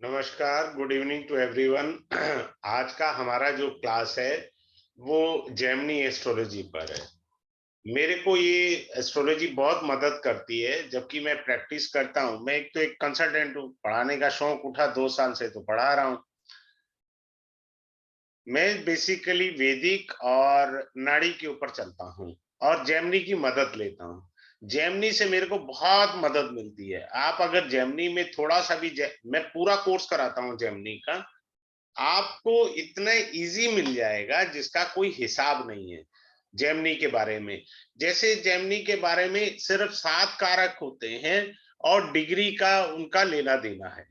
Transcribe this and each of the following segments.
नमस्कार, good evening to everyone. आज का हमारा जो क्लास है वो जेमिनी एस्ट्रोलॉजी पर है। मेरे को ये एस्ट्रोलॉजी बहुत मदद करती है जबकि मैं प्रैक्टिस करता हूँ। मैं एक कंसल्टेंट हूँ, पढ़ाने का शौक उठा 2 साल से तो पढ़ा रहा हूँ। मैं बेसिकली वैदिक और नाड़ी के ऊपर चलता हूँ और जेमिनी की मदद लेता हूँ। जेमिनी से मेरे को बहुत मदद मिलती है। आप अगर जेमिनी में थोड़ा सा भी मैं पूरा कोर्स कराता हूँ जेमिनी का, आपको इतना इजी मिल जाएगा जिसका कोई हिसाब नहीं है। जेमिनी के बारे में, जैसे जेमिनी के बारे में सिर्फ 7 कारक होते हैं और डिग्री का उनका लेना देना है।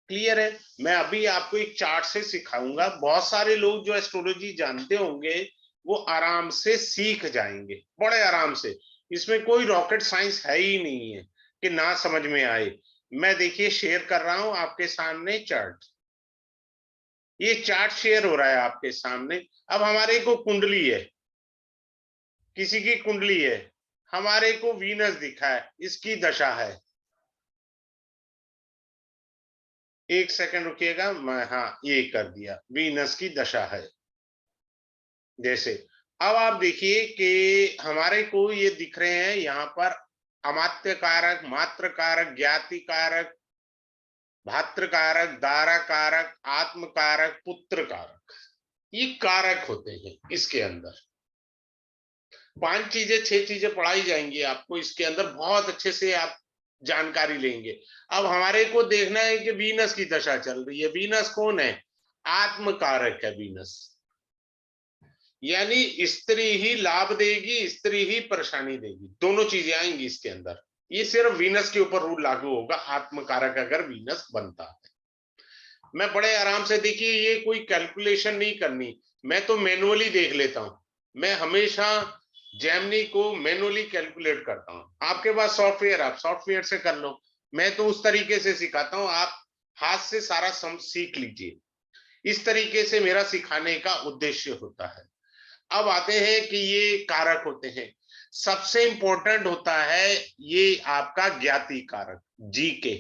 क्लियर है? मैं अभी आपको एक चार्ट से सिखाऊंगा। बहुत सारे लोग जो एस्ट्रोलॉजी जानते होंगे वो आराम से सीख जाएंगे, बड़े आराम से। इसमें कोई रॉकेट साइंस है ही नहीं है कि ना समझ में आए। मैं देखिए शेयर कर रहा हूं आपके सामने चार्ट। ये चार्ट शेयर हो रहा है आपके सामने। अब हमारे को कुंडली है, किसी की कुंडली है, हमारे को वीनस दिखा है, इसकी दशा है। एक सेकंड रुकिएगा, मैं हाँ ये कर दिया, वीनस की दशा है। जैसे अब आप देखिए कि हमारे को ये दिख रहे हैं यहाँ पर अमात्य कारक, मात्र कारक, ज्ञाति कारक, भात्र कारक, दारा कारक, आत्म कारक, पुत्र कारक। ये कारक होते हैं इसके अंदर। 5 चीजें 6 चीजें पढ़ाई जाएंगी आपको इसके अंदर, बहुत अच्छे से आप जानकारी लेंगे। अब हमारे को देखना है कि वीनस की दशा चल रही है। वीनस कौन है? आत्म कारक है वीनस। यानी स्त्री ही लाभ देगी, स्त्री ही परेशानी देगी, दोनों चीजें आएंगी इसके अंदर। ये सिर्फ वीनस के ऊपर रूल लागू होगा, आत्म कारक अगर वीनस बनता है। मैं बड़े आराम से, देखिए ये कोई कैलकुलेशन नहीं करनी, मैं तो मैनुअली देख लेता हूं। मैं हमेशा जेमिनी को मैनुअली कैलकुलेट करता हूं। आपके पास सॉफ्टवेयर, आप सॉफ्टवेयर से कर लो। मैं तो उस तरीके से सिखाता हूं, आप हाथ से सारा सीख लीजिए। इस तरीके से मेरा सिखाने का उद्देश्य होता है। अब आते हैं कि ये कारक होते हैं। सबसे इंपॉर्टेंट होता है ये आपका ज्ञाति कारक, जीके।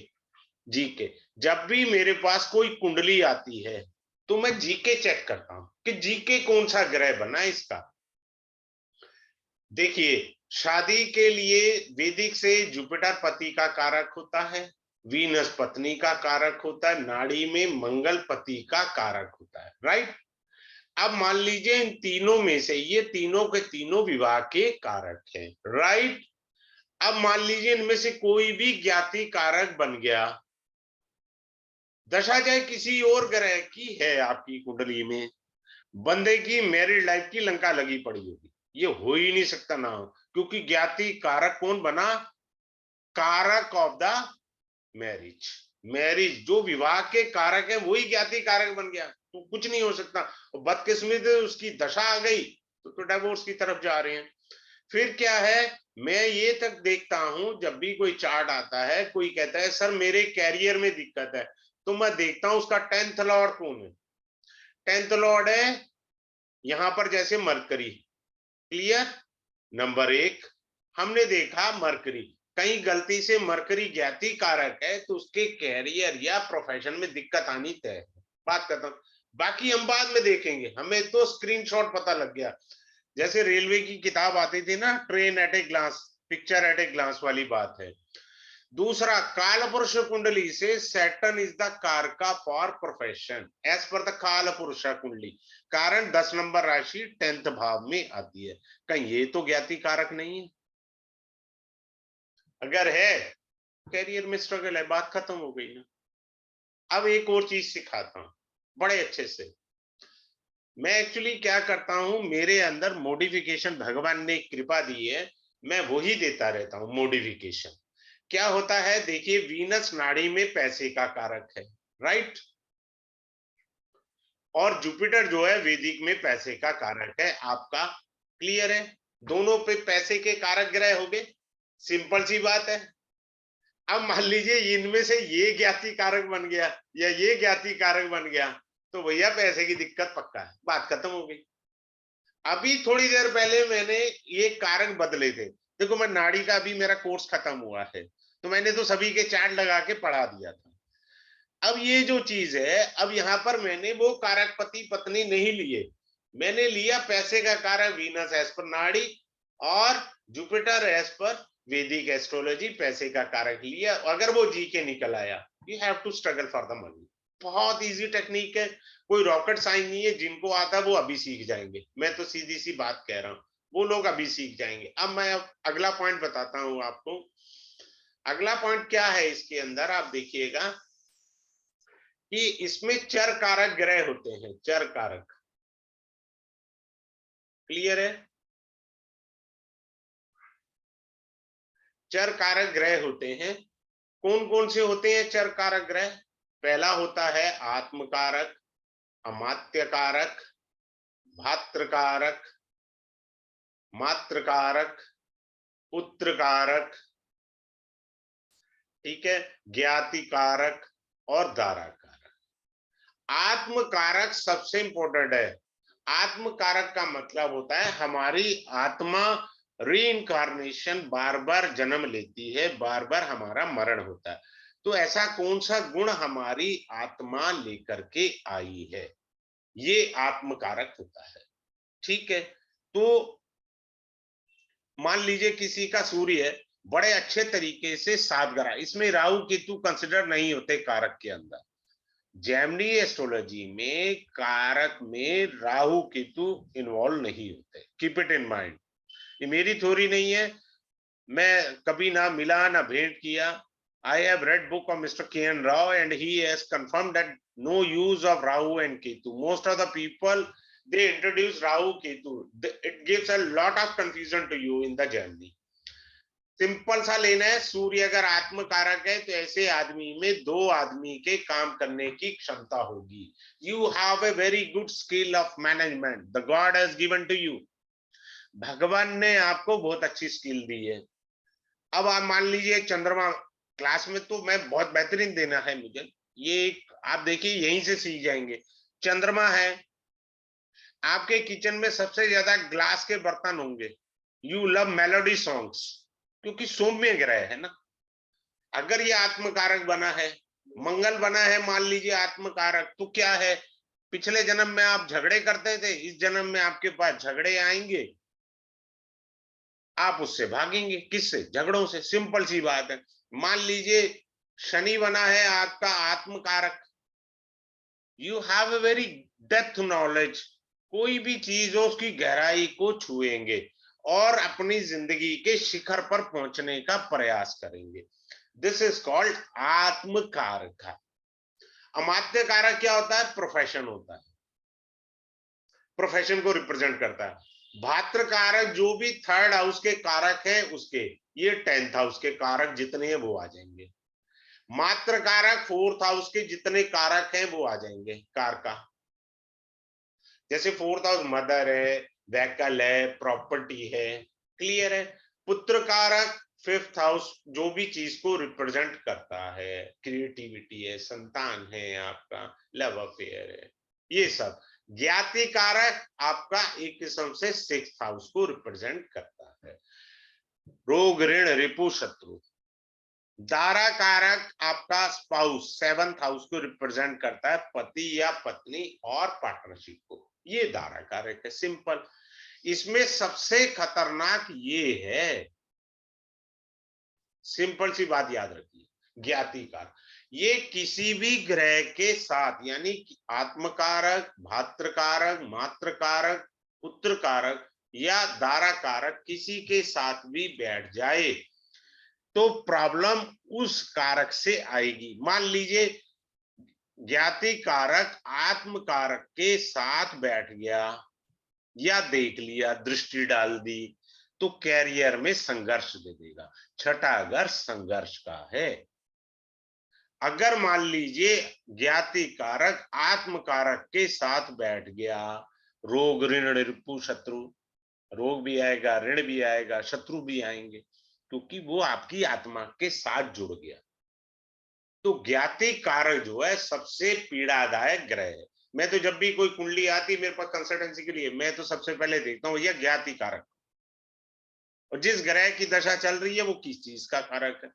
जीके, जब भी मेरे पास कोई कुंडली आती है तो मैं जीके चेक करता हूं कि जीके कौन सा ग्रह बना है इसका। देखिए, शादी के लिए वैदिक से जुपिटर पति का कारक होता है, वीनस पत्नी का कारक होता है, नाड़ी में मंगल पति का कारक होता है। राइट? अब मान लीजिए इन तीनों में से ये तीनों के तीनों विवाह के कारक हैं। राइट? अब मान लीजिए इनमें से कोई भी ज्ञाति कारक बन गया। दशा चाहे किसी और ग्रह की है आपकी कुंडली में, बंदे की मैरिड लाइफ की लंका लगी पड़ी होगी। ये हो ही नहीं सकता ना हो, क्योंकि ज्ञाति कारक कौन बना? कारक ऑफ द मैरिज। मैरिज जो विवाह के कारक है वही ज्ञाति कारक बन गया, तो कुछ नहीं हो सकता। बदकिस्मती उसकी दशा आ गई तो डिवोर्स की तरफ जा रहे हैं। फिर क्या है, मैं ये तक देखता हूं, जब भी कोई चार्ट आता है, कोई कहता है सर मेरे कैरियर में दिक्कत है, तो मैं देखता हूं उसका 10th लॉर्ड कौन है। 10th लॉर्ड है यहां पर जैसे मरकरी। क्लियर? नंबर 1 हमने देखा मरकरी, कहीं गलती से मरकरी ज्ञाति कारक है तो उसके कैरियर या प्रोफेशन में दिक्कत आनी तय है। बात करता हूं, बाकी हम बाद में देखेंगे, हमें तो स्क्रीनशॉट पता लग गया। जैसे रेलवे की किताब आती थी ना, train at a glance, picture at a glance वाली बात है। दूसरा, काल पुरुष कुंडली से Saturn is the karaka for profession as per the kaal पुरुष कुंडली। कारण 10 नंबर राशि 10th भाव में आती है। कहीं ये तो ज्ञाति कारक नहीं है? अगर है, कैरियर में स्ट्रगल है, बात खत्म हो गई ना। अब एक और चीज सिखाता हूं बड़े अच्छे से। मैं एक्चुअली क्या करता हूं, मेरे अंदर मॉडिफिकेशन भगवान ने कृपा दी है, मैं वही देता रहता हूं मॉडिफिकेशन। क्या होता है, देखिए वीनस नाड़ी में पैसे का कारक है। राइट? और जुपिटर जो है वैदिक में पैसे का कारक है आपका। क्लियर है? दोनों पे पैसे के कारक ग्रह हो गए। सिंपल सी बात है। अब मान लीजिए इनमें से ये ज्ञाति कारक बन गया या ये ज्ञाति कारक बन गया, तो भैया पैसे की दिक्कत पक्का है, बात खत्म हो गई। अभी थोड़ी देर पहले मैंने ये कारक बदले थे। देखो, मैं नाड़ी का अभी मेरा कोर्स खत्म हुआ है तो मैंने तो सभी के चार्ट लगा के पढ़ा दिया था। अब ये जो चीज है, अब यहाँ पर मैंने वो कारक पति पत्नी नहीं लिए, मैंने लिया पैसे का कारक वीनस एज पर नाड़ी और जुपिटर एज पर वैदिक एस्ट्रोलॉजी, पैसे का कारक लिया। अगर वो जी के निकल आया, you have to struggle for the money. बहुत इजी टेक्निक है, कोई रॉकेट साइंस नहीं है। जिनको आता है वो अभी सीख जाएंगे, मैं तो सीधी सी बात कह रहा हूं, वो लोग अभी सीख जाएंगे। अब मैं अगला पॉइंट बताता हूं आपको। अगला पॉइंट क्या है इसके अंदर, आप देखिएगा कि इसमें चर कारक ग्रह होते हैं, चर कारक। क्लियर है? चर कारक ग्रह होते हैं। कौन कौन से होते हैं चर कारक ग्रह? पहला होता है आत्म कारक, अमात्य कारक, भात्र कारक, मात्र कारक, पुत्र कारक, ठीक है, ज्ञाति कारक और दारा कारक। आत्म कारक सबसे इंपॉर्टेंट है। आत्म कारक का मतलब होता है हमारी आत्मा रीइंकारनेशन, बार बार जन्म लेती है, बार बार हमारा मरण होता है। तो ऐसा कौन सा गुण हमारी आत्मा लेकर के आई है, ये आत्म कारक होता है। ठीक है, तो मान लीजिए किसी का सूर्य है बड़े अच्छे तरीके से 7 ग्रह, इसमें राहु केतु कंसिडर नहीं होते कारक के अंदर। जैमिनी एस्ट्रोलॉजी में कारक में राहु केतु इन्वॉल्व नहीं होते, कीप इट इन माइंड। ये मेरी थ्योरी नहीं है, मैं कभी ना मिला ना भेंट किया। I have red book of mister K N Rao and he has confirmed that no use of Rahu and Ketu. Most of the people they introduce rahu ketu, it gives a lot of confusion to you in the journey। Simple सा लेना है, सूर्य अगर आत्म कारक है तो ऐसे आदमी में 2 आदमी के काम करने की क्षमता होगी। You have a very good skill of management, the God has given to you. भगवान ने आपको बहुत अच्छी स्किल दी है। अब आप मान लीजिए चंद्रमा, क्लास में तो मैं बहुत बेहतरीन देना है मुझे, ये आप देखिए यहीं से सीख जाएंगे। चंद्रमा है, आपके किचन में सबसे ज्यादा ग्लास के बर्तन होंगे। यू लव मेलोडी सॉन्ग्स, क्योंकि सौम्य ग्रह है ना। अगर ये आत्मकारक बना है, मंगल बना है मान लीजिए आत्मकारक, तो क्या है, पिछले जन्म में आप झगड़े करते थे, इस जन्म में आपके पास झगड़े आएंगे, आप उससे भागेंगे। किससे? झगड़ों से। सिंपल सी बात है। मान लीजिए शनि बना है आपका आत्मकारक, you have a very depth knowledge, कोई भी चीज हो उसकी गहराई को छुएंगे और अपनी जिंदगी के शिखर पर पहुंचने का प्रयास करेंगे। दिस इज कॉल्ड आत्म कारक। अमात्य कारक क्या होता है? प्रोफेशन होता है, प्रोफेशन को रिप्रेजेंट करता है। भात्र कारक जो भी 3rd हाउस के कारक है उसके, ये 10th हाउस के कारक जितने हैं वो आ जाएंगे। मात्र कारक 4th हाउस के जितने कारक हैं वो आ जाएंगे कारका। जैसे 4th हाउस मदर है, व्हीकल है, प्रॉपर्टी है। क्लियर है? पुत्र कारक 5th हाउस जो भी चीज को रिप्रेजेंट करता है, क्रिएटिविटी है, संतान है आपका, लव अफेयर है, ये सब। ज्ञाति कारक आपका एक किस्म से 6th हाउस को रिप्रेजेंट करता है, रोग ऋण रिपु शत्रु। दारा कारक आपका स्पाउस 7th हाउस को रिप्रेजेंट करता है, पति या पत्नी और पार्टनरशिप को, ये दारा कारक है। सिंपल। इसमें सबसे खतरनाक ये है, सिंपल सी बात याद रखिए, ज्ञाति कारक। ये किसी भी ग्रह के साथ, यानी आत्मकारक, भात्रकारक, मात्रकारक, पुत्र कारक या दारा कारक किसी के साथ भी बैठ जाए तो प्रॉब्लम उस कारक से आएगी। मान लीजिए ज्ञाति कारक आत्म कारक के साथ बैठ गया या देख लिया, दृष्टि डाल दी, तो कैरियर में संघर्ष दे देगा। 6ठा घर संघर्ष का है। अगर मान लीजिए ज्ञाति कारक आत्म कारक के साथ बैठ गया, रोग ऋण रिपु शत्रु, रोग भी आएगा, ऋण भी आएगा, शत्रु भी आएंगे, क्योंकि वो आपकी आत्मा के साथ जुड़ गया। तो ज्ञाति कारक जो है सबसे पीड़ादायक ग्रह है। मैं तो जब भी कोई कुंडली आती मेरे पास कंसल्टेंसी के लिए, मैं तो सबसे पहले देखता हूँ यह ज्ञाति कारक, और जिस ग्रह की दशा चल रही है वो किस चीज का कारक है।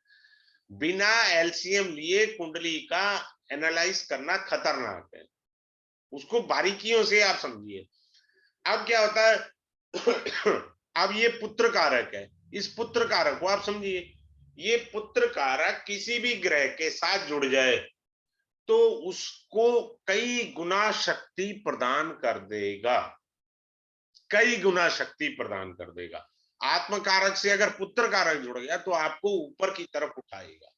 बिना एलसीएम लिए कुंडली का एनालाइज करना खतरनाक है, उसको बारीकियों से आप समझिए। अब क्या होता है अब ये पुत्र कारक है, इस पुत्र कारक को आप समझिए, ये पुत्र कारक किसी भी ग्रह के साथ जुड़ जाए तो उसको कई गुना शक्ति प्रदान कर देगा, कई गुना शक्ति प्रदान कर देगा। आत्म कारक से अगर पुत्र कारक जुड़ गया तो आपको ऊपर की तरफ उठाएगा।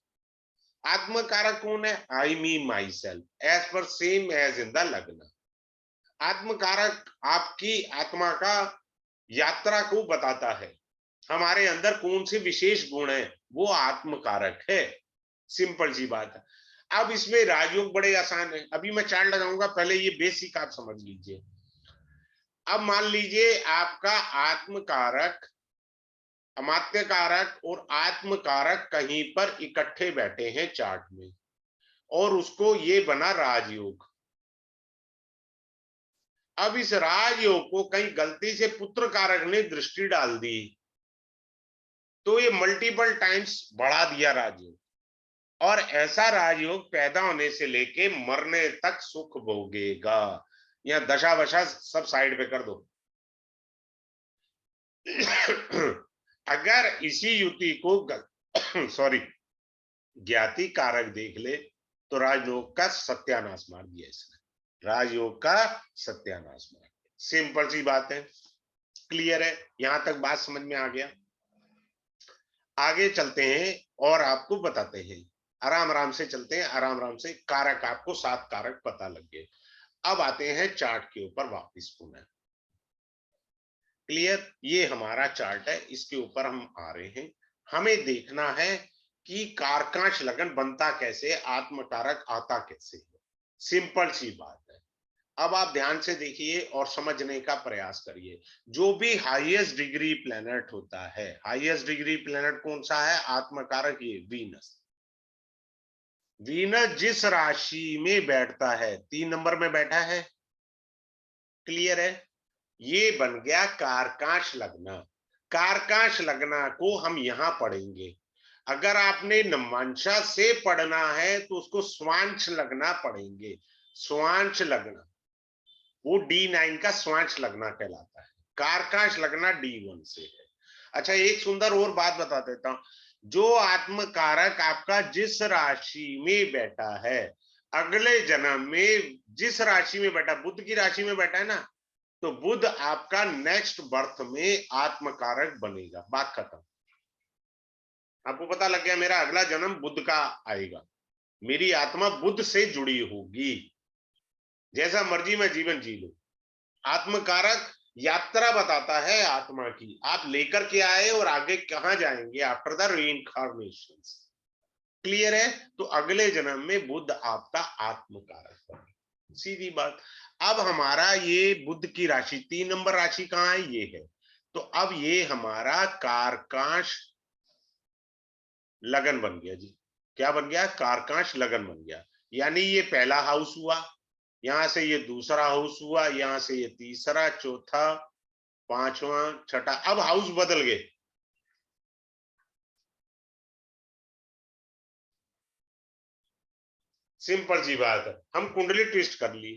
आत्म कारक कौन है? I me myself as per same as in the लग्न। आत्म कारक आपकी आत्मा का यात्रा को बताता है, हमारे अंदर कौन से विशेष गुण है, वो आत्म कारक है। सिंपल सी बात है। अब इसमें राजयोग बड़े आसान है, अभी मैं चार्ट लगाऊंगा, पहले ये बेसिक आप समझ लीजिए। अब मान लीजिए आपका आत्म कारक, अमात्य कारक और आत्म कारक कहीं पर इकट्ठे बैठे हैं चार्ट में, और उसको ये बना राजयोग। अब इस राजयोग को कहीं गलती से पुत्र कारक ने दृष्टि डाल दी तो ये मल्टीपल टाइम्स बढ़ा दिया राजयोग, और ऐसा राजयोग पैदा होने से लेके मरने तक सुख भोगेगा। या दशा वशा सब साइड पे कर दो। अगर इसी युति को सॉरी ज्ञाति कारक देख ले तो राजयोग का सत्यानाश मार दिया इसने, राजयोग का सत्यानाश मार दिया। सिंपल सी बात है, क्लियर है? यहां तक बात समझ में आ गया? आगे चलते हैं और आपको बताते हैं, आराम आराम से चलते हैं, आराम आराम से। कारक आपको 7 कारक पता लग गए। अब आते हैं चार्ट के ऊपर वापस पुनः। क्लियर? ये हमारा चार्ट है, इसके ऊपर हम आ रहे हैं। हमें देखना है कि कारकांश लगन बनता कैसे, आत्म कारक आता कैसे। सिंपल सी बात है। अब आप ध्यान से देखिए और समझने का प्रयास करिए। जो भी हाईएस्ट डिग्री प्लैनेट होता है, हाईएस्ट डिग्री प्लैनेट कौन सा है? आत्मकारक, ये वीनस। वीनस जिस राशि में बैठता है, 3 नंबर में बैठा है, क्लियर है? ये बन गया कारकांश लग्न। कारकांश लग्न को हम यहां पढ़ेंगे। अगर आपने नमांशा से पढ़ना है तो उसको स्वांश लगना पढ़ेंगे। स्वांश लगना वो D9 का स्वांश लगना कहलाता है, कारकांश लगना D1 से है। अच्छा, एक सुंदर और बात बता देता हूं। जो आत्म कारक आपका जिस राशि में बैठा है, अगले जन्म में जिस राशि में बैठा, बुध की राशि में बैठा है ना, तो बुध आपका नेक्स्ट बर्थ में आत्म कारक बनेगा। बात खत्म। आपको पता लग गया मेरा अगला जन्म बुध का आएगा, मेरी आत्मा बुध से जुड़ी होगी, जैसा मर्जी मैं जीवन जी लूं। आत्मकारक यात्रा बताता है आत्मा की, आप लेकर के आए और आगे कहां जाएंगे आफ्टर द रीइंकार्नेशन। क्लियर है? तो अगले जन्म में बुध आपका आत्मकारक बने, सीधी बात। अब हमारा ये बुध की राशि 3 नंबर राशि कहां है? ये है। तो अब ये हमारा कारकांश लगन बन गया जी। क्या बन गया? कारकांश लगन बन गया। यानी ये पहला हाउस हुआ, यहां से ये दूसरा हाउस हुआ, यहां से ये तीसरा, चौथा, पांचवा, छठा। अब हाउस बदल गए। सिंपल सी बात है, हम कुंडली ट्विस्ट कर ली।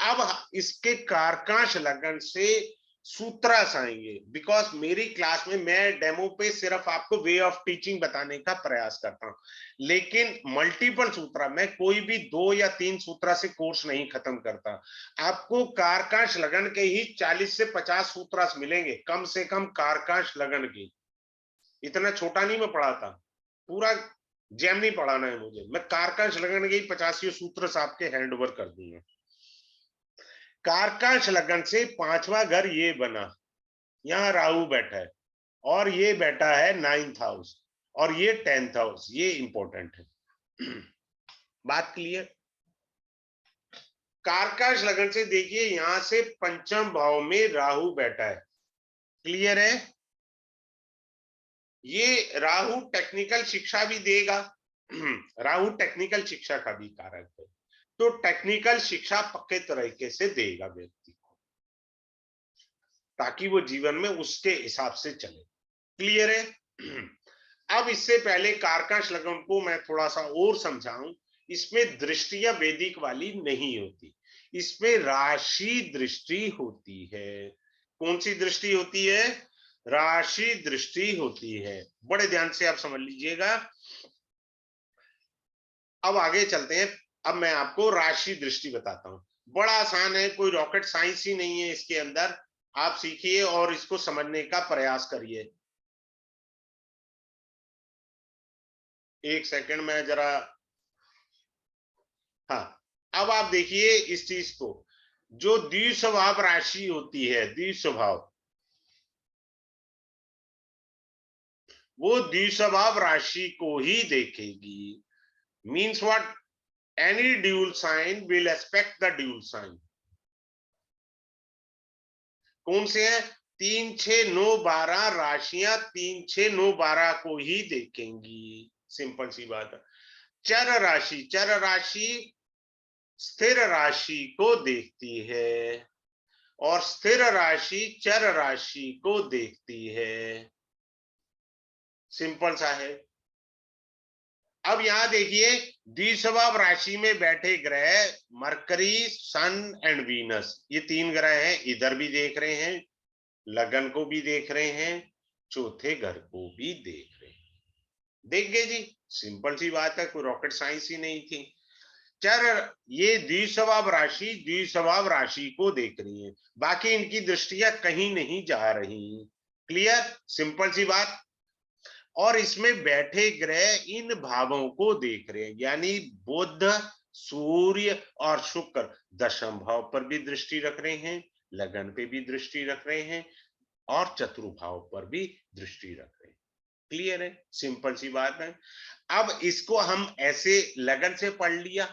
अब इसके कारकांश लगन से सूत्रास आएंगे, बिकॉज मेरी क्लास में मैं डेमो पे सिर्फ आपको वे ऑफ टीचिंग बताने का प्रयास करता हूं, लेकिन मल्टीपल सूत्रा, मैं कोई भी 2 या 3 सूत्रा से कोर्स नहीं खत्म करता। आपको कारकांश लगन के ही 40 से 50 सूत्रास मिलेंगे कम से कम, कारकांश लगन की। इतना छोटा नहीं मैं पढ़ाता, पूरा जैम नहीं पढ़ाना है मुझे, मैं कारकांश लगन के ही 85 सूत्र आपके हैंड ओवर कर दूंगा। कारकांश लगन से 5वां घर ये बना, यहां राहु बैठा है, और ये बैठा है 9th हाउस, और ये 10th हाउस। ये इंपॉर्टेंट है। बात क्लियर? कारकांश लगन से देखिए, यहां से 5म भाव में राहु बैठा है, क्लियर है? ये राहु टेक्निकल शिक्षा भी देगा। राहु टेक्निकल शिक्षा का भी कारक है, तो टेक्निकल शिक्षा पक्के तरीके से देगा व्यक्ति को, ताकि वो जीवन में उसके हिसाब से चले। क्लियर है? अब इससे पहले कारकांश लगन को मैं थोड़ा सा और समझाऊं इसमें दृष्टियां वैदिक वाली नहीं होती, इसमें राशि दृष्टि होती है। कौन सी दृष्टि होती है? राशि दृष्टि होती है। बड़े ध्यान से आप समझ लीजिएगा। अब आगे चलते हैं। अब मैं आपको राशि दृष्टि बताता हूं। बड़ा आसान है, कोई रॉकेट साइंस ही नहीं है इसके अंदर। आप सीखिए और इसको समझने का प्रयास करिए। एक सेकंड में जरा, हाँ, अब आप देखिए इस चीज को। जो द्विस्वभाव राशि होती है, द्विस्वभाव, वो द्विस्वभाव राशि को ही देखेगी। Means what? Any dual sign will expect the dual sign. कौन से हैं? 3, 6, 9, 12 राशियां 3, 6, 9, 12 को ही देखेंगी। सिंपल सी बात है। चर राशि, चर राशि स्थिर राशि को देखती है और स्थिर राशि चर राशि को देखती है। सिंपल सा है। अब यहां देखिए, द्विस्वभाव राशि में बैठे ग्रह मरकरी, सन एंड वीनस, ये 3 ग्रह हैं। इधर भी देख रहे हैं, लगन को भी देख रहे हैं, चौथे घर को भी देख रहे हैं। देख गए जी, सिंपल सी बात है, कोई रॉकेट साइंस ही नहीं थी। चर, ये द्विस्वभाव राशि द्विस्वभाव राशि को देख रही है, बाकी इनकी दृष्टियां कहीं नहीं जा रही। क्लियर? सिंपल सी बात। और इसमें बैठे ग्रह इन भावों को देख रहे हैं, यानी बुध, सूर्य और शुक्र दशम भाव पर भी दृष्टि रख रहे हैं, लगन पे भी दृष्टि रख रहे हैं और चतुर्भाव पर भी दृष्टि रख रहे हैं। क्लियर है? सिंपल सी बात है। अब इसको हम ऐसे लगन से पढ़ लिया।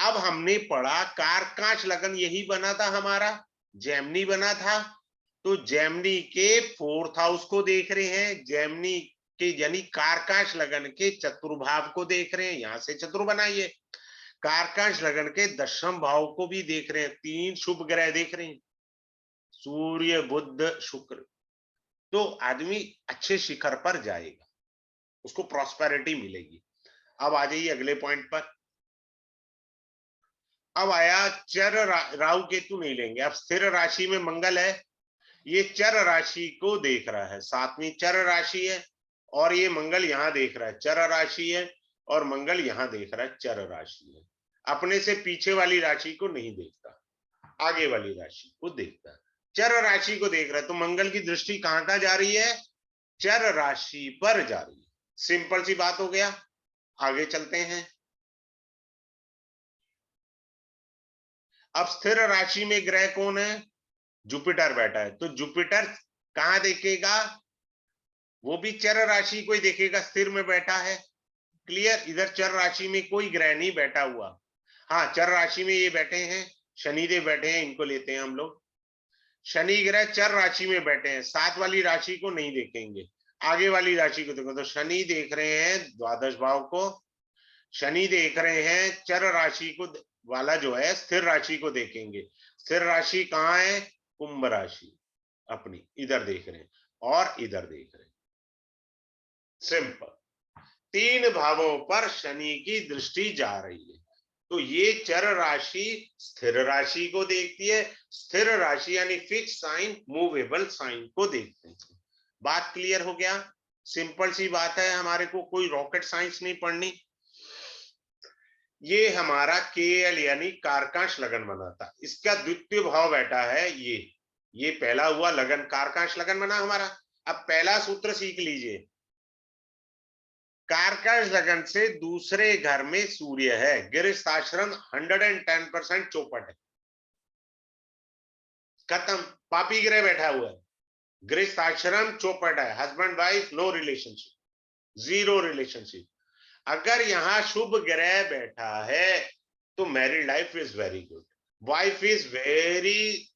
अब हमने पढ़ा कारकांश लगन, यही बना था हमारा, जेमिनी बना था। तो जेमिनी के 4th हाउस को देख रहे हैं, जेमिनी के यानी कारकांश लगन के चतुर्भाव को देख रहे हैं, यहां से चतुर बनाइए। कारकांश लगन के दशम भाव को भी देख रहे हैं, 3 शुभ ग्रह देख रहे हैं, सूर्य बुध शुक्र। तो आदमी अच्छे शिखर पर जाएगा, उसको प्रॉस्पेरिटी मिलेगी। अब आ जाइए अगले पॉइंट पर। अब आया चर राहु केतु नहीं लेंगे, अब स्थिर राशि में मंगल है, ये चर राशि को देख रहा है, 7वीं चर राशि है, और ये मंगल यहां देख रहा है, चर राशि है, और मंगल यहां देख रहा है, चर राशि है। अपने से पीछे वाली राशि को नहीं देखता, आगे वाली राशि को देखता है। चर राशि को देख रहा है, तो मंगल की दृष्टि कहां कहां जा रही है? चर राशि पर जा रही है। सिंपल सी बात हो गया। आगे चलते हैं। अब स्थिर राशि में ग्रह कौन है? जुपिटर बैठा है, तो जुपिटर कहां देखेगा? वो भी चर राशि को ही देखेगा, स्थिर में बैठा है। क्लियर? इधर चर राशि में कोई ग्रह नहीं बैठा हुआ। हाँ, चर राशि में ये बैठे हैं, शनिदेव बैठे हैं, इनको लेते हैं हम लोग। शनि ग्रह चर राशि में बैठे हैं, 7 वाली राशि को नहीं देखेंगे, आगे वाली राशि को देखो। तो शनि देख रहे हैं द्वादश भाव को, शनि देख रहे हैं चर राशि को, वाला जो है स्थिर राशि को देखेंगे। स्थिर राशि कहाँ है? कुंभ राशि अपनी, इधर देख रहे हैं और इधर देख रहे हैं। सिंपल। 3 भावों पर शनि की दृष्टि जा रही है, तो ये चर राशि स्थिर राशि को देखती है, स्थिर राशि यानी फिक्स साइन मूवेबल साइन को देखते हैं। बात क्लियर हो गया? सिंपल सी बात है, हमारे को कोई रॉकेट साइंस नहीं पढ़नी। ये हमारा केएल यानी कारकांश लगन बना था, इसका द्वितीय भाव बैठा है ये पहला हुआ लगन, कारकांश लगन बना हमारा। अब पहला सूत्र सीख लीजिए, कारकांश लगन से दूसरे घर में सूर्य है, गृहस्थाश्रम 110% चौपट है, खत्म। पापी ग्रह बैठा हुआ है, गृहस्थाश्रम चौपट है, husband wife no relationship, zero relationship. अगर यहां शुभ ग्रह बैठा है तो married life is very good, wife is very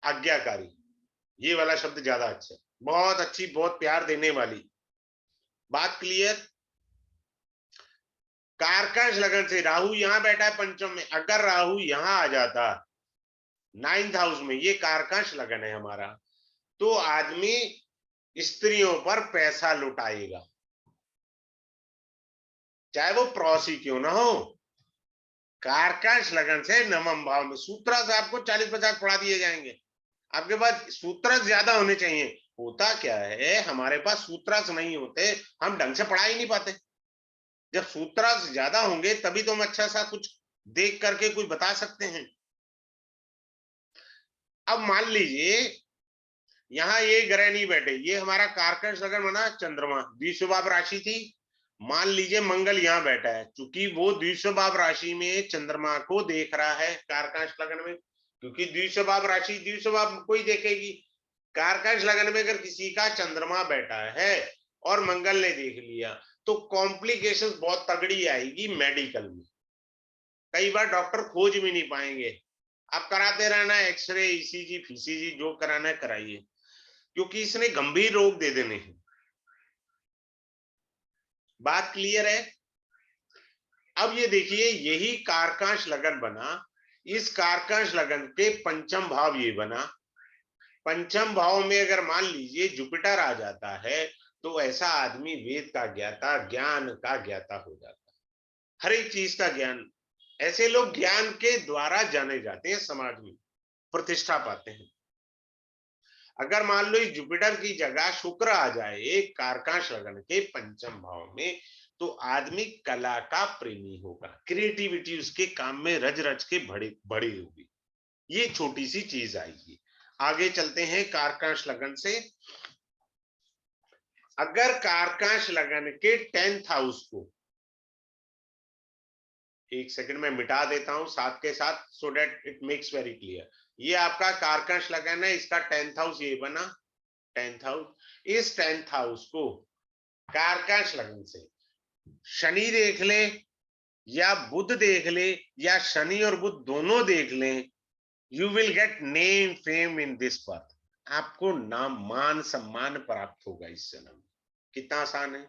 आज्ञाकारी, ये वाला शब्द ज्यादा अच्छा है, बहुत अच्छी, बहुत प्यार देने वाली। बात क्लियर? कारकांश लगन से राहु यहां बैठा है पंचम में, अगर राहु यहां आ जाता 9th हाउस में, ये कारकांश लगन है हमारा, तो आदमी स्त्रियों पर पैसा लुटाएगा, चाहे वो प्रवासी क्यों ना हो। कारकाश लगन से नवम भाव में सूत्र से आपको 40-50 पढ़ा दिए जाएंगे, आपके पास सूत्र ज्यादा होने चाहिए। होता क्या है, हमारे पास सूत्र नहीं होते, हम ढंग से पढ़ा ही नहीं पाते। जब सूत्र ज्यादा होंगे तभी तो हम अच्छा सा कुछ देख करके कुछ बता सकते हैं। अब मान लीजिए यहाँ ये ग्रह नहीं बैठे, ये हमारा कारकश लगन बना चंद्रमा, द्विस्वभाव राशि थी। मान लीजिए मंगल यहाँ बैठा है, क्योंकि वो द्विस्वभाव राशि में चंद्रमा को देख रहा है कारकाश लगन में, क्योंकि द्विस्वभाव राशि द्विस्वभाव को ही देखेगी। कारकाश लगन में अगर किसी का चंद्रमा बैठा है और मंगल ने देख लिया तो कॉम्प्लिकेशंस बहुत तगड़ी आएगी मेडिकल में। कई बार डॉक्टर खोज भी नहीं पाएंगे। आप कराते रहना, एक्सरे, ईसीजी, फीसीजी जो कराना है कराइए, क्योंकि इसने गंभीर रोग दे देने हैं। बात क्लियर है? अब ये देखिए, यही कारकाश लगन बना, इस कारकाश लगन के पंचम भाव ये बना। पंचम भाव में अगर मान लीजिए जुपिटर आ जाता है तो ऐसा आदमी वेद का ज्ञाता, ज्ञान का ज्ञाता हो जाता है, हर एक चीज का ज्ञान। ऐसे लोग ज्ञान के द्वारा जाने जाते हैं, समाज में प्रतिष्ठा पाते हैं। अगर मान लो जुपिटर की जगह शुक्र आ जाए एक कारकाश लगन के पंचम भाव में, तो आदमी कला का प्रेमी होगा, क्रिएटिविटी उसके काम में रज रज के बड़ी होगी। ये छोटी सी चीज आएगी। आगे चलते हैं कारकाश लगन से। अगर कारकाश लगन के 10th हाउस को, एक सेकंड में मिटा देता हूं साथ के साथ, so that it makes very clear. ये आपका कारकाश लगन है, इसका 10th हाउस ये बना 10th हाउस। इस 10th हाउस को कारकाश लगन से शनि देख ले या बुध देख ले, या शनि और बुध दोनों देख लें, you will get name fame in this birth. आपको नाम मान सम्मान प्राप्त होगा इस जन्म। कितना आसान है,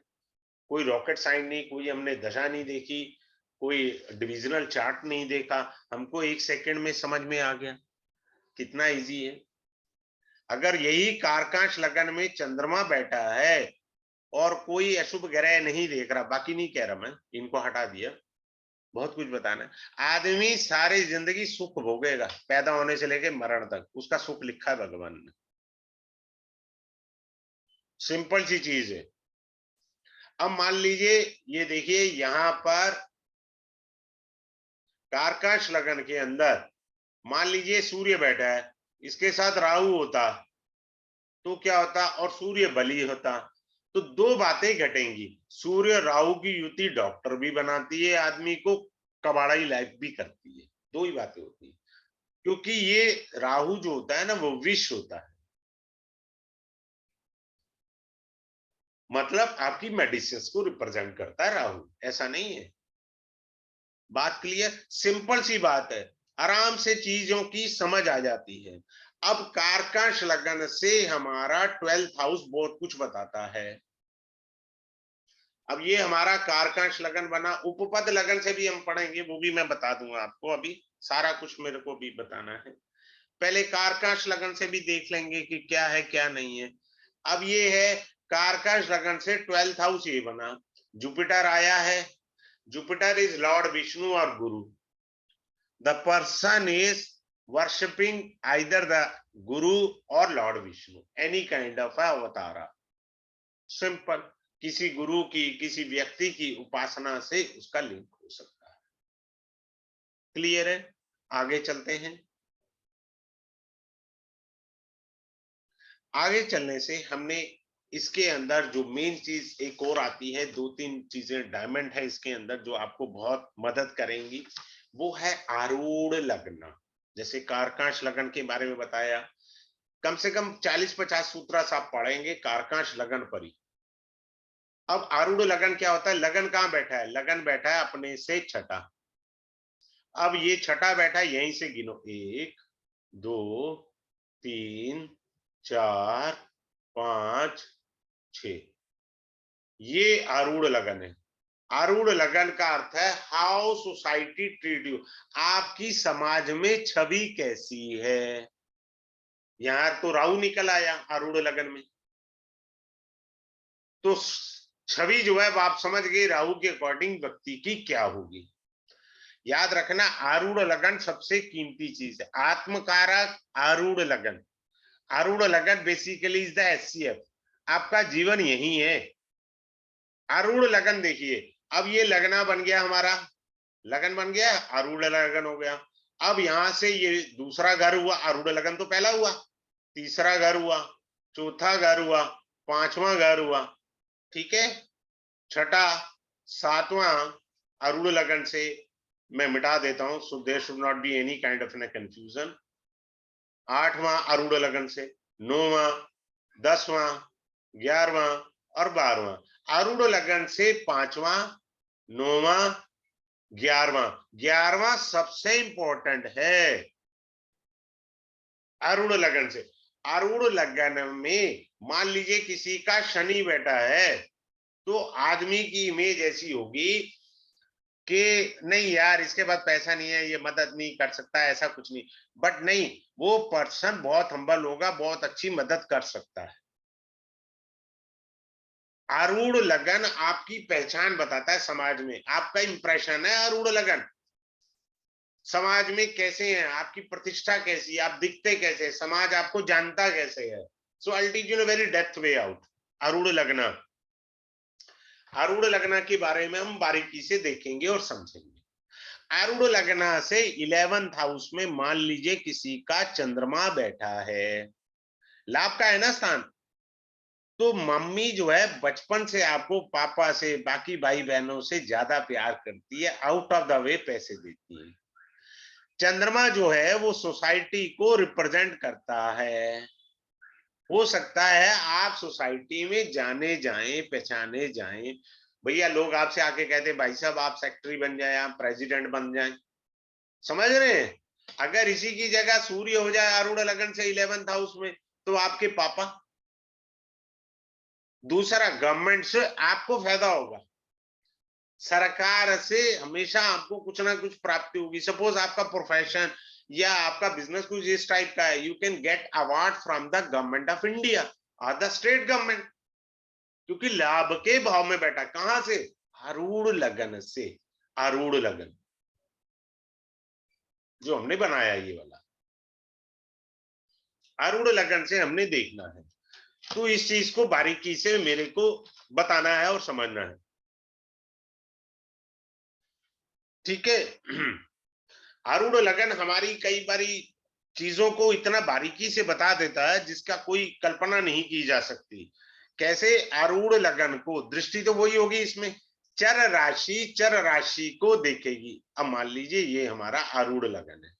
कोई रॉकेट साइंस नहीं, कोई हमने दशा नहीं देखी, कोई डिविजनल चार्ट नहीं देखा, हमको एक सेकंड में समझ में आ गया। कितना इजी है। अगर यही कारकाश लगन में चंद्रमा बैठा है और कोई अशुभ ग्रह नहीं देख रहा, बाकी नहीं कह रहा मैं, इनको हटा दिया, बहुत कुछ बताना, आदमी सारी जिंदगी सुख भोगेगा, पैदा होने से लेके मरण तक उसका सुख लिखा है भगवान ने। सिंपल सी चीज है। अब मान लीजिए ये देखिए यहां पर कारकाश लगन के अंदर मान लीजिए सूर्य बैठा है, इसके साथ राहु होता तो क्या होता, और सूर्य बली होता, तो दो बातें घटेंगी। सूर्य राहु की युति डॉक्टर भी बनाती है आदमी को, कबाड़ाई लाइफ भी करती है, दो ही बातें होती है। क्योंकि ये राहु जो होता है ना वो विष होता है, मतलब आपकी मेडिसिन को रिप्रेजेंट करता है राहु, ऐसा नहीं है। बात क्लियर, सिंपल सी बात है, आराम से चीजों की समझ आ जाती है। अब कारकाश लगन से हमारा 12th हाउस बहुत कुछ बताता है। अब ये हमारा कारकाश लगन बना, उपपद लगन से भी हम पढ़ेंगे, वो भी मैं बता दूंगा आपको, अभी सारा कुछ मेरे को भी बताना है। पहले कारकाश लगन से भी देख लेंगे कि क्या है क्या नहीं है। अब ये है कारकाश लगन से 12th हाउस ये बना, जुपिटर आया है, जुपिटर इज लॉर्ड विष्णु और गुरु। The person is worshipping either the guru और lord Vishnu, any kind of avatara. Simple, किसी गुरु की, किसी व्यक्ति की उपासना से उसका लिंक हो सकता है। क्लियर है? आगे चलते हैं। आगे चलने से हमने इसके अंदर जो मेन चीज एक और आती है, दो तीन चीजें डायमंड है इसके अंदर जो आपको बहुत मदद करेंगी, वो है आरूढ़ लग्न। जैसे कारकाश लगन के बारे में बताया, कम से कम 40-50 सूत्र आप पढ़ेंगे कारकाश लगन पर ही। अब आरूढ़ लगन क्या होता है, लगन कहां बैठा है, लगन बैठा है अपने से छठा। अब ये छठा बैठा है, यहीं से गिनो, 1 2 3 4 5 6, ये आरूढ़ लगन है। आरूढ़ लगन का अर्थ है हाउ सोसाइटी ट्रीट यू, आपकी समाज में छवि कैसी है। यहां तो राहु निकल आया आरूढ़ लगन में, तो छवि जो है आप समझ गए राहु के अकॉर्डिंग व्यक्ति की क्या होगी। याद रखना, आरूढ़ लगन सबसे कीमती चीज है। आत्मकारक आरूढ़ लगन, आरूढ़ लगन बेसिकली इज द एचसीएफ। आपका जीवन यही है। आरूढ़ लगन देखिए, अब ये लगना बन गया हमारा, लगन बन गया, आरूढ़ लगन हो गया। अब यहां से ये दूसरा घर हुआ, आरूढ़ लगन तो पहला हुआ, तीसरा घर हुआ, चौथा घर हुआ, पांचवा घर हुआ, ठीक है, छठा, सातवां आरूढ़ लगन से मैं मिटा देता हूं, so there should not be any kind of an confusion. आठवां आरूढ़ लगन से, नौवां, 10वां, 11वां और 12वां। आरूढ़ लगन से 5वां, 9वां, 11वां। 11वां सबसे इंपॉर्टेंट है आरूढ़ लगन से। आरूढ़ लगन में मान लीजिए किसी का शनि बैठा है, तो आदमी की इमेज ऐसी होगी कि नहीं यार इसके पास पैसा नहीं है, ये मदद नहीं कर सकता, ऐसा कुछ नहीं। बट नहीं, वो पर्सन बहुत हम्बल होगा, बहुत अच्छी मदद कर सकता है। आरूढ़ लगन आपकी पहचान बताता है समाज में, आपका इंप्रेशन है आरूढ़ लगन। समाज में कैसे हैं, आपकी प्रतिष्ठा कैसी है, आप दिखते कैसे, समाज आपको जानता कैसे है। So I will teach you in a very depth way out. आरूढ़ लगना, आरूढ़ लगना के बारे में हम बारीकी से देखेंगे और समझेंगे। आरूढ़ लगना से 11th हाउस में मान लीजिए किसी का चंद्रमा बैठा है, लाभ का है ना स्थान, तो मम्मी जो है बचपन से आपको पापा से, बाकी भाई बहनों से ज्यादा प्यार करती है, आउट ऑफ द वे पैसे देती है। चंद्रमा जो है वो सोसाइटी को रिप्रेजेंट करता है। हो सकता है आप सोसाइटी में जाने जाएं, पहचाने जाएं, भैया लोग आपसे आके कहते भाई साहब आप सेक्रेटरी बन जाए, आप प्रेसिडेंट बन जाए, समझ रहे हैं। अगर इसी की जगह सूर्य हो जाए आरूढ़ लगन से 11th हाउस में, तो आपके पापा। दूसरा, गवर्नमेंट से आपको फायदा होगा, सरकार से हमेशा आपको कुछ ना कुछ प्राप्ति होगी। सपोज आपका प्रोफेशन या आपका बिजनेस कुछ इस टाइप का है, you can get award from the government of India और द स्टेट गवर्नमेंट, क्योंकि लाभ के भाव में बैठा। कहां से? आरूढ़ लगन से। आरूढ़ लगन जो हमने बनाया ये वाला आरूढ़ लगन से हमने देखना है, तो इस चीज को बारीकी से मेरे को बताना है और समझना है, ठीक है। आरूढ़ लगन हमारी कई बारी चीजों को इतना बारीकी से बता देता है जिसका कोई कल्पना नहीं की जा सकती। कैसे? आरूढ़ लगन को दृष्टि तो वही होगी इसमें, चर राशि को देखेगी। अब मान लीजिए ये हमारा आरूढ़ लगन है,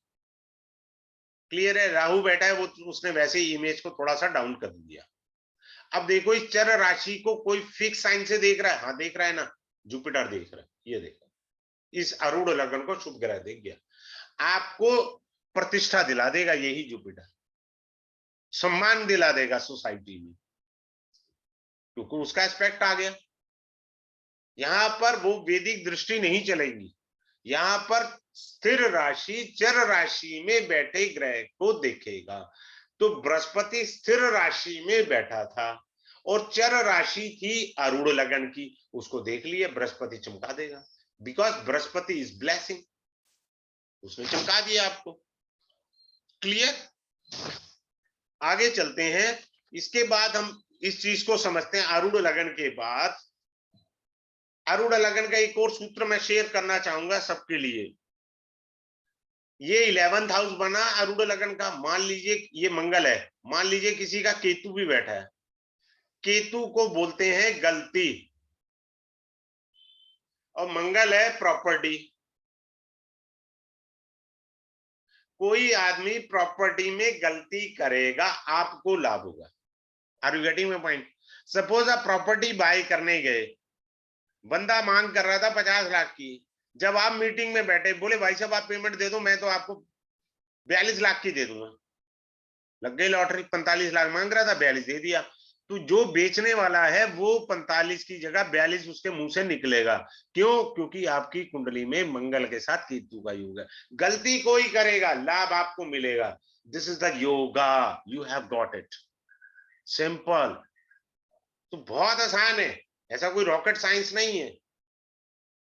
क्लियर है, राहु बैठा है, वो उसने वैसे ही इमेज को थोड़ा सा डाउन कर दिया। अब देखो इस चर राशि को कोई फिक्स साइन से देख रहा है, हाँ देख रहा है ना, जुपिटर देख रहा है, ये देखो इस आरूढ़ लगन को शुभ ग्रह देख गया, आपको प्रतिष्ठा दिला देगा यही जुपिटर, सम्मान दिला देगा सोसाइटी में, क्योंकि उसका एस्पेक्ट आ गया। यहां पर वो वैदिक दृष्टि नहीं चलेगी, यहां पर स्थिर राशि चर राशि में बैठे ग्रह को देखेगा। तो बृहस्पति स्थिर राशि में बैठा था और चर राशि थी आरूढ़ लगन की, उसको देख लिया, बृहस्पति चमका देगा, बिकॉज बृहस्पति इज ब्लेसिंग, उसने चमका दिया आपको। क्लियर? आगे चलते हैं। इसके बाद हम इस चीज को समझते हैं। आरूढ़ लगन के बाद आरूढ़ लगन का एक और सूत्र मैं शेयर करना चाहूंगा सबके लिए। ये 11th हाउस बना आरूढ़ लगन का, मान लीजिए ये मंगल है, मान लीजिए किसी का केतु भी बैठा है, केतु को बोलते हैं गलती, और मंगल है प्रॉपर्टी। कोई आदमी प्रॉपर्टी में गलती करेगा, आपको लाभ होगा। Are you getting my point? Suppose आप प्रॉपर्टी बाय करने गए, बंदा मांग कर रहा था 50 लाख की, जब आप मीटिंग में बैठे बोले भाई साहब आप पेमेंट दे दो, मैं तो आपको 42 लाख की दे दूंगा, लग गई लॉटरी, 45 लाख मांग रहा था, 42 दे दिया। तो जो बेचने वाला है वो 45 की जगह 42 उसके मुंह से निकलेगा। क्यों? क्योंकि आपकी कुंडली में मंगल के साथ केतु का योग है। गलती कोई करेगा, लाभ आपको मिलेगा। This is the yoga, you have got it, simple. तो बहुत आसान है, ऐसा कोई रॉकेट साइंस नहीं है।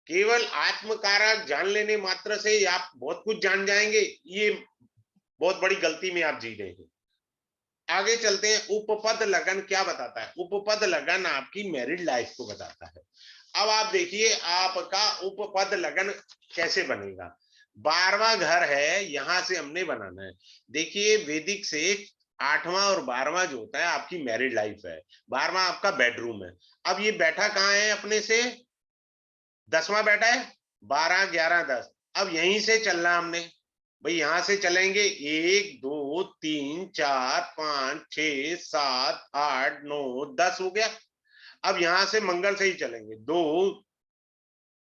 केवल आत्मकारक जान लेने मात्र से आप बहुत कुछ जान जाएंगे, ये बहुत बड़ी गलती में आप जी रहे हैं। आगे चलते हैं। उपपद लगन क्या बताता है? उपपद लगन आपकी मैरिड लाइफ को बताता है। अब आप देखिए आपका उपपद लगन कैसे बनेगा। 12वां घर है, यहां से हमने बनाना है। देखिए वैदिक से 8वां और 12वां जो होता है आपकी मैरिड लाइफ है, 12वां आपका बेडरूम है। अब ये बैठा कहाँ है अपने से? 10वां बैठा है, 12 11 10। अब यहीं से चलना हमने भाई, यहां से चलेंगे 1 2 3 4 5 6 7 8 9 10 हो गया। अब यहां से मंगल से ही चलेंगे, 2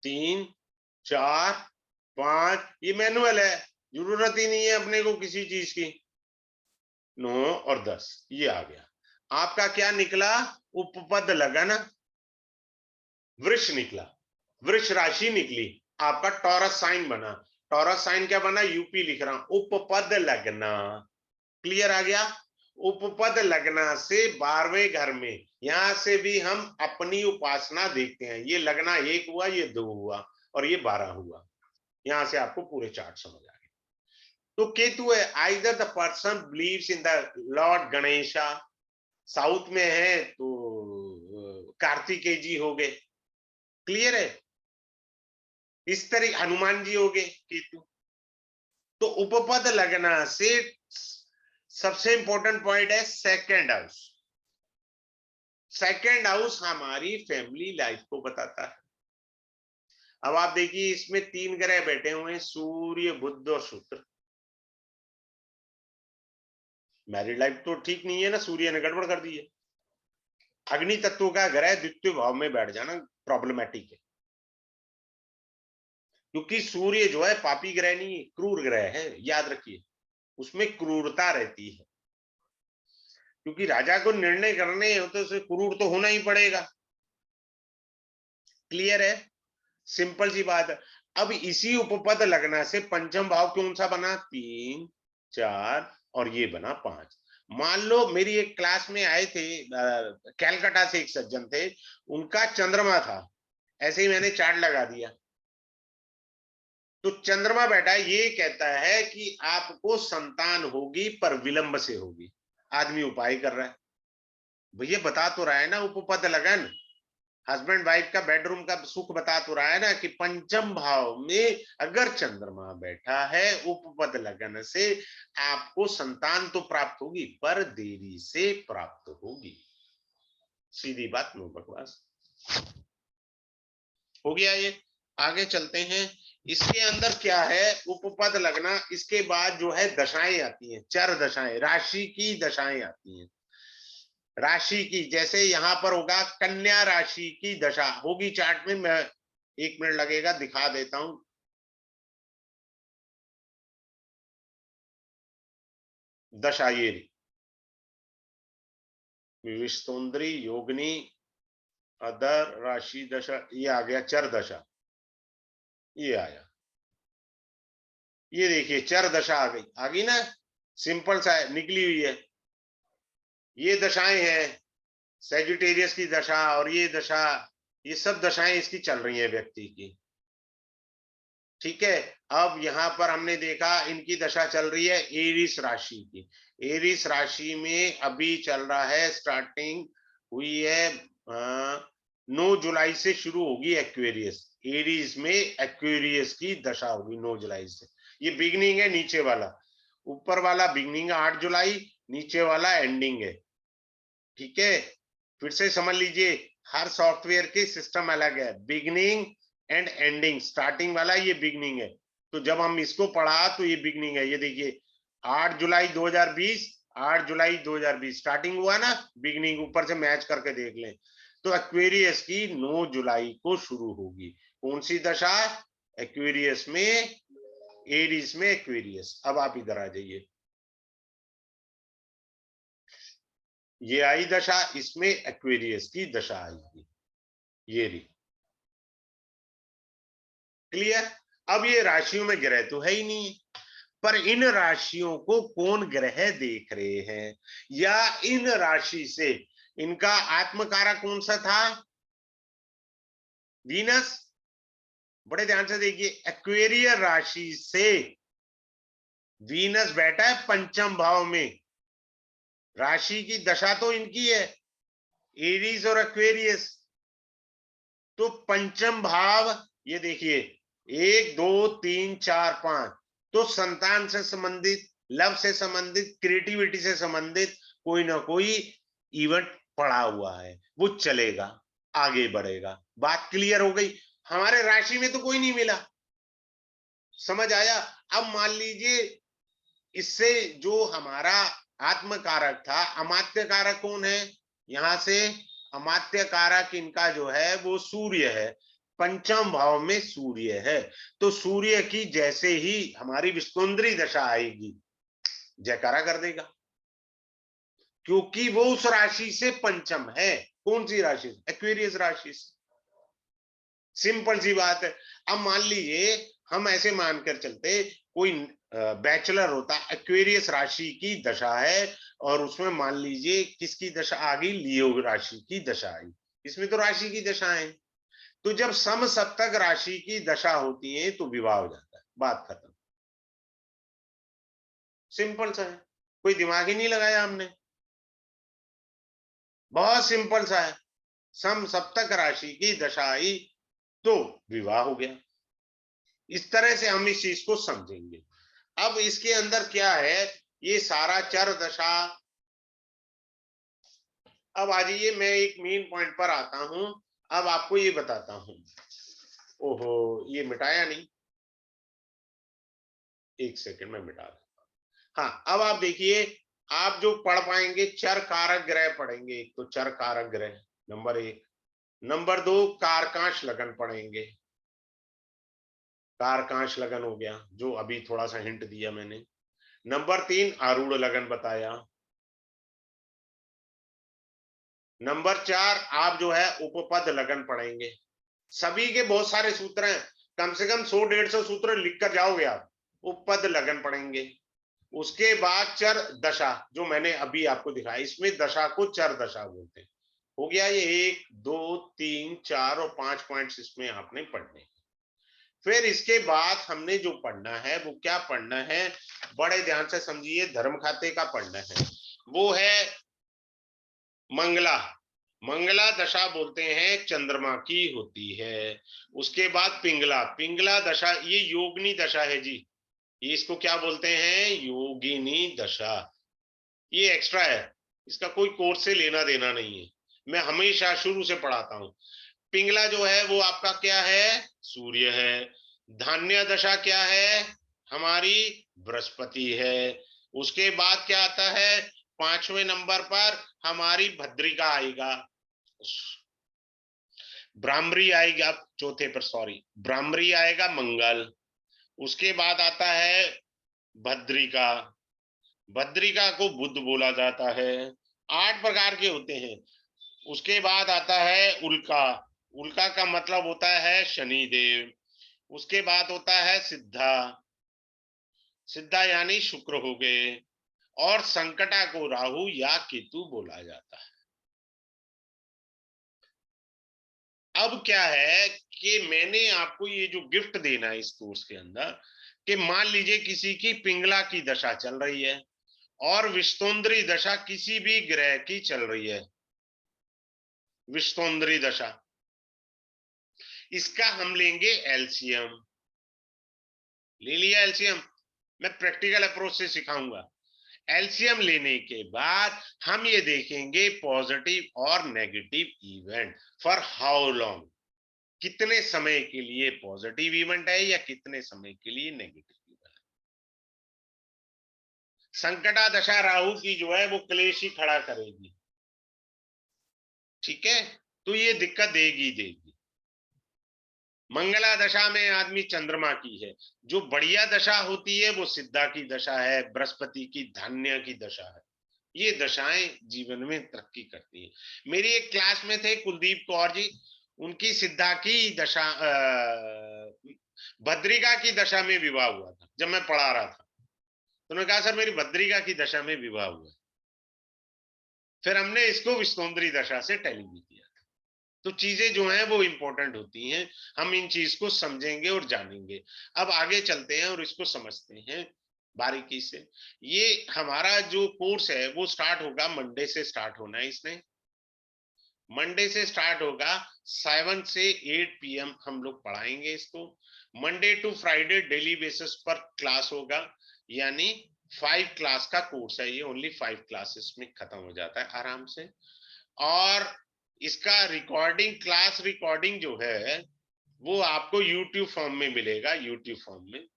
3 4 5, ये मैनुअल है, जरूरत ही नहीं है अपने को किसी चीज की। 9 और 10 ये आ गया। आपका क्या निकला? उपपद लगन वृष निकला, वृष राशि निकली, आपका टॉरस साइन बना। टॉरस साइन क्या बना? यूपी लिख रहा हूं। उपपद लगना क्लियर आ गया। उपपद लगना से 12वें घर में, यहां से भी हम अपनी उपासना देखते हैं। ये लगना 1 हुआ, ये 2 हुआ और ये 12 हुआ। यहां से आपको पूरे चार्ट समझ आ गए। तो केतु है, either the person believes in the Lord Ganesha, south में है तो कार्तिकेय जी हो गए, क्लियर है। इस तरह हनुमान जी हो गए केतु। तो उपपद लगना से सबसे इंपॉर्टेंट पॉइंट है सेकंड हाउस। सेकंड हाउस हमारी फैमिली लाइफ को बताता है। अब आप देखिए इसमें 3 ग्रह बैठे हुए हैं, सूर्य बुध और शुक्र। मैरिड लाइफ तो ठीक नहीं है ना, सूर्य ने गड़बड़ कर दी है। अग्नि तत्व का ग्रह द्वितीय भाव में बैठ जाना प्रॉब्लमेटिक है, क्योंकि सूर्य जो है पापी ग्रह नहीं है, क्रूर ग्रह है, याद रखिए। उसमें क्रूरता रहती है, क्योंकि राजा को निर्णय करने हो तो उसे क्रूर तो होना ही पड़ेगा। क्लियर है, सिंपल सी बात है। अब इसी उपपद लगना से पंचम भाव कौन सा बना? 3 4 और ये बना 5। मान लो मेरी एक क्लास में आए थे, कैलकाटा से एक सज्जन थे, उनका चंद्रमा था, ऐसे ही मैंने चार्ट लगा दिया। तो चंद्रमा बैठा ये कहता है कि आपको संतान होगी पर विलंब से होगी। आदमी उपाय कर रहा है, भैया बता तो रहा है ना उपपद लगन, हस्बैंड वाइफ का बेडरूम का सुख बता तो रहा है ना कि पंचम भाव में अगर चंद्रमा बैठा है उपपद लगन से, आपको संतान तो प्राप्त होगी पर देरी से प्राप्त होगी। सीधी बात, नो बकवास। हो गया ये। आगे चलते हैं। इसके अंदर क्या है? उपपद लगना, इसके बाद जो है दशाएं आती हैं, चर दशाएं, राशि की दशाएं आती हैं। राशि की, जैसे यहां पर होगा कन्या राशि की दशा होगी चार्ट में, मैं 1 मिनट लगेगा दिखा देता हूं। दशा ये विस्तोन्द्री योगनी अदर राशि दशा, ये आ गया चर दशा, ये आया। ये देखिए चर दशा आ गई ना, सिंपल सा है, निकली हुई है। ये दशाएं हैं, सेजिटेरियस की दशा और ये दशा, ये सब दशाएं इसकी चल रही है व्यक्ति की। ठीक है। अब यहां पर हमने देखा इनकी दशा चल रही है एरिस राशि की। एरिस राशि में अभी चल रहा है, स्टार्टिंग हुई है 9 जुलाई से शुरू होगी एक्वेरियस। एरीज में एक्वेरियस की दशा होगी 9 जुलाई से। ये बिगनिंग है, नीचे वाला, ऊपर वाला बिगनिंग 8 जुलाई, नीचे वाला एंडिंग है। ठीक है, फिर से समझ लीजिए, हर सॉफ्टवेयर के सिस्टम अलग है, बिगनिंग एंड एंडिंग। स्टार्टिंग वाला ये बिगनिंग है, तो जब हम इसको पढ़ा तो ये बिगनिंग है। ये देखिए 8 जुलाई 2020, 8 जुलाई 2020 स्टार्टिंग हुआ ना, बिगनिंग ऊपर से मैच करके देख लें। तो एक्वेरियस की 9 जुलाई को शुरू होगी। कौन सी दशा? एक्वेरियस में, एरीज में एक्वेरियस। अब आप इधर आ जाइए, ये आई दशा, इसमें एक्वेरियस की दशा आएगी, ये रही। क्लियर। अब ये राशियों में ग्रह तो है ही नहीं, पर इन राशियों को कौन ग्रह देख रहे हैं, या इन राशि से इनका आत्मकारक कौन सा था? वीनस। बड़े ध्यान से देखिए, एक्वेरियस राशि से वीनस बैठा है पंचम भाव में, राशि की दशा तो इनकी है, एरीज और एक्वेरियस। तो पंचम भाव ये देखिए, 1 2 3 4 5, तो संतान से संबंधित, लव से संबंधित, क्रिएटिविटी से संबंधित कोई ना कोई इवेंट पड़ा हुआ है, वो चलेगा, आगे बढ़ेगा। बात क्लियर हो गई। हमारे राशि में तो कोई नहीं मिला, समझ आया। अब मान लीजिए इससे जो हमारा आत्म कारक था, अमात्य कारक कौन है, यहां से अमात्य कारक इनका जो है वो सूर्य है, पंचम भाव में सूर्य है। तो सूर्य की जैसे ही हमारी विस्तुंद्री दशा आएगी, जयकारा कर देगा, क्योंकि वो उस राशि से पंचम है। कौन सी राशि? एक्वेरियस राशि से। सिंपल सी बात है। अब मान लीजिए हम ऐसे मानकर चलते, कोई बैचलर होता, एक्वेरियस राशि की दशा है, और उसमें मान लीजिए किसकी दशा आ गई, लियो राशि की दशा आई। इसमें तो राशि की दशा है। तो जब सम सप्तक राशि की दशा होती है तो विवाह हो जाता है, बात खत्म। सिंपल सा है, कोई दिमाग ही नहीं लगाया हमने, बहुत सिंपल सा है। सम सप्तक राशि की दशा आई तो विवाह हो गया। इस तरह से हम इस चीज को समझेंगे। अब इसके अंदर क्या है, ये सारा चर दशा। अब आ जाइए, मैं एक मेन पॉइंट पर आता हूं। अब आपको ये बताता हूं। ओहो, ये मिटाया नहीं, एक सेकंड में मिटा दूं। हाँ, अब आप देखिए, आप जो पढ़ पाएंगे, चर कारक ग्रह पढ़ेंगे। एक तो चर कारक ग्रह नंबर 1, नंबर 2 कारकांश लगन पढ़ेंगे। कारकांश लगन हो गया, जो अभी थोड़ा सा हिंट दिया मैंने। नंबर 3 आरूढ़ लगन बताया। नंबर 4 आप जो है उपपद लगन पढ़ेंगे। सभी के बहुत सारे सूत्र हैं, कम से कम 100-150 सूत्र लिख कर जाओगे आप। उपपद लगन पढ़ेंगे। उसके बाद चर दशा, जो मैंने अभी आपको दिखाया, इसमें दशा को चर दशा बोलते हैं। हो गया ये 1 2 3 4 और 5 पॉइंट्स इसमें आपने पढ़ने। फिर इसके बाद हमने जो पढ़ना है वो क्या पढ़ना है, बड़े ध्यान से समझिए, धर्म खाते का पढ़ना है। वो है मंगला। मंगला दशा बोलते हैं, चंद्रमा की होती है। उसके बाद पिंगला। पिंगला दशा ये योगिनी दशा है जी, ये इसको क्या बोलते हैं, योगिनी दशा। ये एक्स्ट्रा है, इसका कोई कोर्स से लेना देना नहीं है, मैं हमेशा शुरू से पढ़ाता हूं। पिंगला जो है वो आपका क्या है, सूर्य है। धान्य दशा क्या है, हमारी बृहस्पति है। उसके बाद क्या आता है, 5वें नंबर पर हमारी भद्रिका आएगा, ब्राह्मरी आएगा चौथे पर, सॉरी, ब्राह्मरी आएगा मंगल। उसके बाद आता है भद्रिका। भद्रिका को बुध बोला जाता है। 8 प्रकार के होते हैं। उसके बाद आता है उल्का। उल्का का मतलब होता है शनिदेव। उसके बाद होता है सिद्धा। सिद्धा यानी शुक्र हो गए। और संकटा को राहु या केतु बोला जाता है। अब क्या है कि मैंने आपको ये जो गिफ्ट देना है इस कोर्स के अंदर, कि मान लीजिए किसी की पिंगला की दशा चल रही है और विश्वोंद्री दशा किसी भी ग्रह की चल रही है, विश्वोंद्री दशा, इसका हम लेंगे एलसीएम। ले लिया एलसीएम, मैं प्रैक्टिकल अप्रोच से सिखाऊंगा। एलसीएम लेने के बाद हम ये देखेंगे पॉजिटिव और negative event for how long, कितने समय के लिए पॉजिटिव इवेंट है या कितने समय के लिए नेगेटिव इवेंट है। संकटा दशा राहु की जो है वो क्लेश ही खड़ा करेगी, ठीक है, तो ये दिक्कत देगी देगी। मंगला दशा में आदमी चंद्रमा की है। जो बढ़िया दशा होती है वो सिद्धा की दशा है, बृहस्पति की, धान्य की दशा है। ये दशाएं जीवन में तरक्की करती है। मेरी एक क्लास में थे कुलदीप कौर जी, उनकी सिद्धा की दशा, भद्रिका की दशा में विवाह हुआ था जब मैं पढ़ा रहा था। तो उन्होंने कहा सर मेरी भद्रिका की दशा में विवाह हुआ। फिर हमने इसको विश्वोंद्री दशा से टैली भी किया। तो चीजें जो हैं वो इंपॉर्टेंट होती हैं, हम इन चीज को समझेंगे और जानेंगे। अब आगे चलते हैं और इसको समझते हैं बारीकी से। ये हमारा जो कोर्स है वो स्टार्ट होगा, मंडे से स्टार्ट होना है इसने। मंडे से स्टार्ट होगा, 7 से 8 PM हम लोग पढ़ाएंगे इसको। Monday to Friday daily basis पर क्लास होगा, यानी 5 क्लास का कोर्स है ये, ओनली 5 क्लासेस में खत्म हो जाता है आराम से। और इसका रिकॉर्डिंग, क्लास रिकॉर्डिंग जो है वो आपको यूट्यूब फॉर्म में मिलेगा, यूट्यूब फॉर्म में।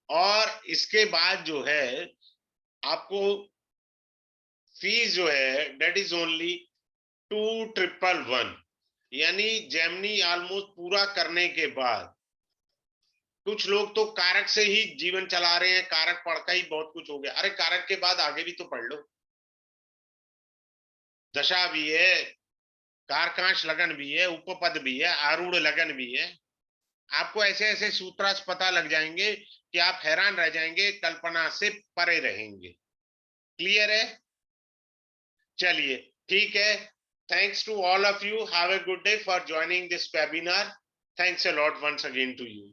और इसके बाद जो है आपको फीस जो है डेट इज ओनली 2,111, यानी जेमनी ऑलमोस्ट पूरा करने के बाद, कुछ लोग तो कारक से ही जीवन चला रहे हैं, कारक पढ़कर ही बहुत कुछ हो गया। अरे कारक के बाद आगे भी तो पढ़ लो, दशा भी है, कारकांश लगन भी है, उपपद भी है, आरूढ़ लगन भी है। आपको ऐसे ऐसे सूत्रांश पता लग जाएंगे कि आप हैरान रह जाएंगे, कल्पना से परे रहेंगे। क्लियर है? चलिए ठीक है। Thanks to all of you. Have a good day for joining this webinar. Thanks a lot once again to you.